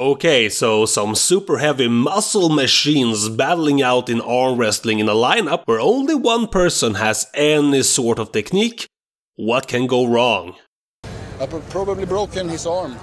Okay, so some super heavy muscle machines battling out in arm wrestling in a lineup where only one person has any sort of technique. What can go wrong? I've probably broken his arm.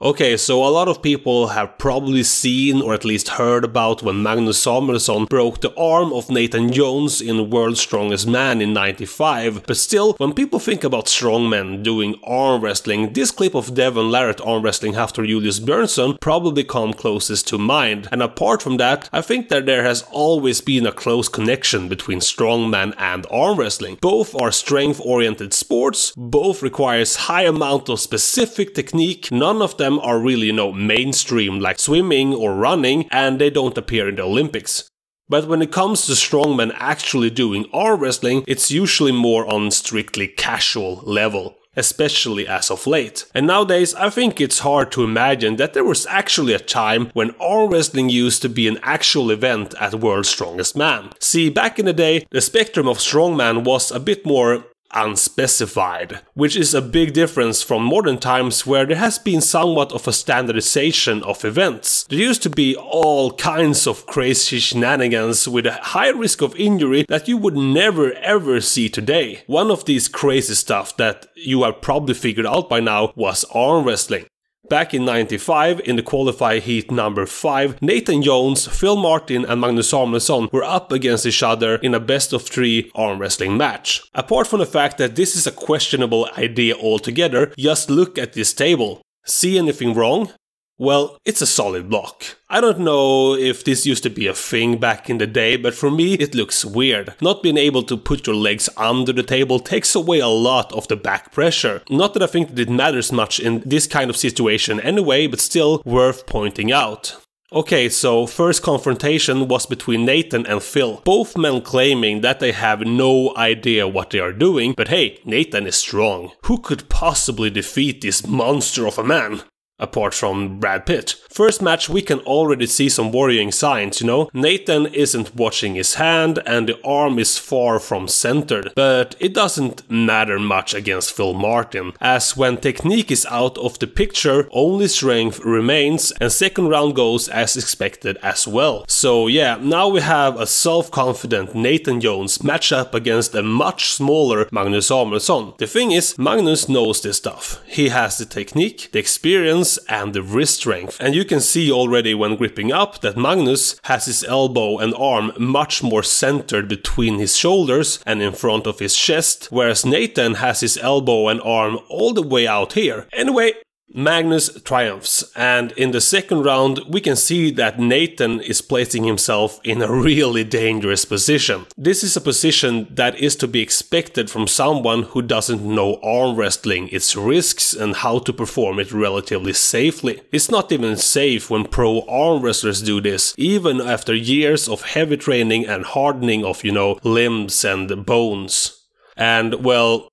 Okay, so a lot of people have probably seen or at least heard about when Magnus Samuelsson broke the arm of Nathan Jones in World's Strongest Man in '95, but still, when people think about strongmen doing arm wrestling, this clip of Devon Larratt arm wrestling after Julius Björnsson probably come closest to mind, and apart from that, I think that there has always been a close connection between strongman and arm wrestling. Both are strength-oriented sports, both requires high amount of specific technique, none of them are really, mainstream like swimming or running, and they don't appear in the Olympics. But when it comes to strongmen actually doing arm wrestling, it's usually more on strictly casual level, especially as of late. And nowadays, I think it's hard to imagine that there was actually a time when arm wrestling used to be an actual event at World's Strongest Man. See, back in the day, the spectrum of strongman was a bit more unspecified, which is a big difference from modern times where there has been somewhat of a standardization of events. There used to be all kinds of crazy shenanigans with a high risk of injury that you would never ever see today. One of these crazy stuff that you have probably figured out by now was arm wrestling. Back in '95, in the qualifier heat number 5, Nathan Jones, Phil Martin and Magnus Samuelsson were up against each other in a best-of-3 arm wrestling match. Apart from the fact that this is a questionable idea altogether, just look at this table. See anything wrong? Well, it's a solid block. I don't know if this used to be a thing back in the day, but for me it looks weird. Not being able to put your legs under the table takes away a lot of the back pressure. Not that I think that it matters much in this kind of situation anyway, but still worth pointing out. Okay, so first confrontation was between Nathan and Phil, both men claiming that they have no idea what they are doing, but hey, Nathan is strong. Who could possibly defeat this monster of a man? Apart from Brad Pitt. First match we can already see some worrying signs, Nathan isn't watching his hand and the arm is far from centered. But it doesn't matter much against Phil Martin, as when technique is out of the picture, only strength remains, and second round goes as expected as well. So yeah, now we have a self-confident Nathan Jones match up against a much smaller Magnus Samuelsson. The thing is, Magnus knows this stuff. He has the technique, the experience and the wrist strength, and you can see already when gripping up that Magnus has his elbow and arm much more centered between his shoulders and in front of his chest, whereas Nathan has his elbow and arm all the way out here. Anyway, Magnus triumphs, and in the second round we can see that Nathan is placing himself in a really dangerous position. This is a position that is to be expected from someone who doesn't know arm wrestling, its risks and how to perform it relatively safely. It's not even safe when pro arm wrestlers do this, even after years of heavy training and hardening of, limbs and bones. And, well,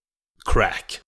crack.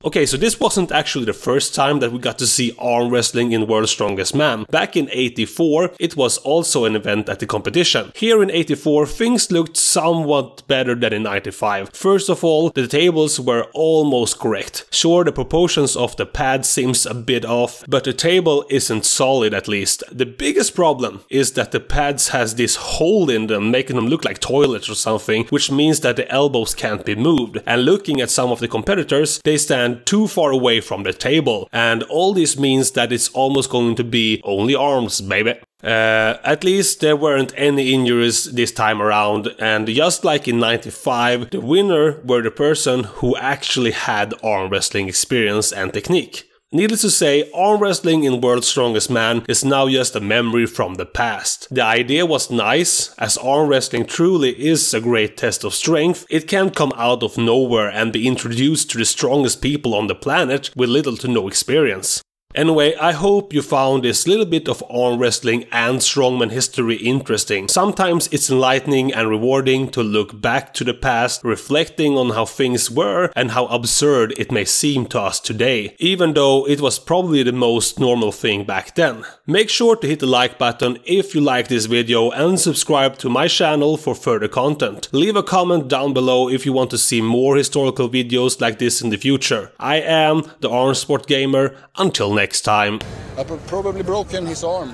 Okay, so this wasn't actually the first time that we got to see arm wrestling in World's Strongest Man. Back in '84, it was also an event at the competition. Here in '84, things looked somewhat better than in '95. First of all, the tables were almost correct. Sure, the proportions of the pad seems a bit off, but the table isn't solid at least. The biggest problem is that the pads has this hole in them, making them look like toilets or something, which means that the elbows can't be moved. And looking at some of the competitors, they stand too far away from the table, and all this means that it's almost going to be only arms, baby. At least there weren't any injuries this time around, and just like in '95, the winner were the person who actually had arm wrestling experience and technique. Needless to say, arm wrestling in World's Strongest Man is now just a memory from the past. The idea was nice, as arm wrestling truly is a great test of strength. It can't come out of nowhere and be introduced to the strongest people on the planet with little to no experience. Anyway, I hope you found this little bit of arm wrestling and strongman history interesting. Sometimes it's enlightening and rewarding to look back to the past, reflecting on how things were and how absurd it may seem to us today, even though it was probably the most normal thing back then. Make sure to hit the like button if you like this video and subscribe to my channel for further content. Leave a comment down below if you want to see more historical videos like this in the future. I am the Arm Sport Gamer. Until next time. I've probably broken his arm.